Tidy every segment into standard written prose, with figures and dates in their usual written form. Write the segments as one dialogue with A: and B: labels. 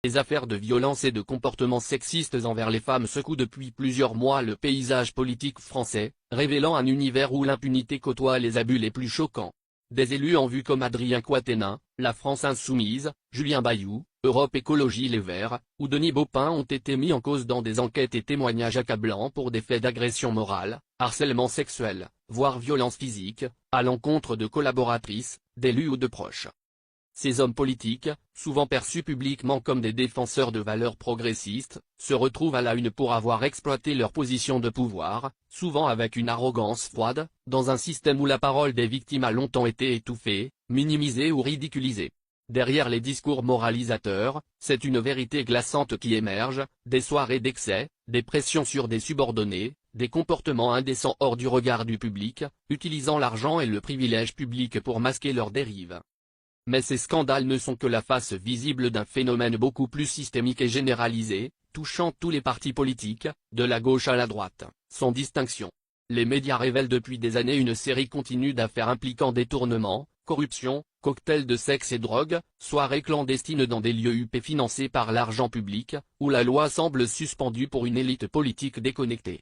A: Les affaires de violence et de comportements sexistes envers les femmes secouent depuis plusieurs mois le paysage politique français, révélant un univers où l'impunité côtoie les abus les plus choquants. Des élus en vue comme Adrien Quatennens, La France Insoumise, Julien Bayou, Europe Écologie Les Verts, ou Denis Baupin ont été mis en cause dans des enquêtes et témoignages accablants pour des faits d'agression morale, harcèlement sexuel, voire violence physique, à l'encontre de collaboratrices, d'élus ou de proches. Ces hommes politiques, souvent perçus publiquement comme des défenseurs de valeurs progressistes, se retrouvent à la une pour avoir exploité leur position de pouvoir, souvent avec une arrogance froide, dans un système où la parole des victimes a longtemps été étouffée, minimisée ou ridiculisée. Derrière les discours moralisateurs, c'est une vérité glaçante qui émerge, des soirées d'excès, des pressions sur des subordonnés, des comportements indécents hors du regard du public, utilisant l'argent et le privilège public pour masquer leurs dérives. Mais ces scandales ne sont que la face visible d'un phénomène beaucoup plus systémique et généralisé, touchant tous les partis politiques, de la gauche à la droite, sans distinction. Les médias révèlent depuis des années une série continue d'affaires impliquant détournement, corruption, cocktails de sexe et drogue, soirées clandestines dans des lieux huppés financés par l'argent public, où la loi semble suspendue pour une élite politique déconnectée.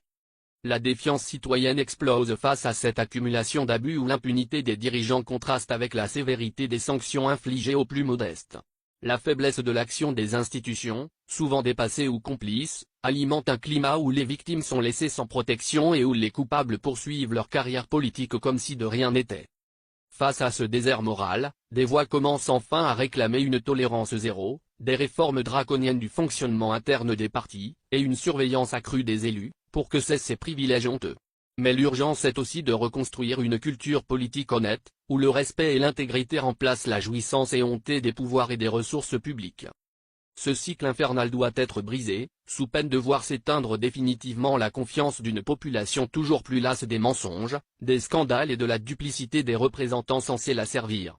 A: La défiance citoyenne explose face à cette accumulation d'abus où l'impunité des dirigeants contraste avec la sévérité des sanctions infligées aux plus modestes. La faiblesse de l'action des institutions, souvent dépassées ou complices, alimente un climat où les victimes sont laissées sans protection et où les coupables poursuivent leur carrière politique comme si de rien n'était. Face à ce désert moral, des voix commencent enfin à réclamer une tolérance zéro, des réformes draconiennes du fonctionnement interne des partis, et une surveillance accrue des élus, pour que cessent ces privilèges honteux. Mais l'urgence est aussi de reconstruire une culture politique honnête, où le respect et l'intégrité remplacent la jouissance éhontée des pouvoirs et des ressources publiques. Ce cycle infernal doit être brisé, sous peine de voir s'éteindre définitivement la confiance d'une population toujours plus lasse des mensonges, des scandales et de la duplicité des représentants censés la servir.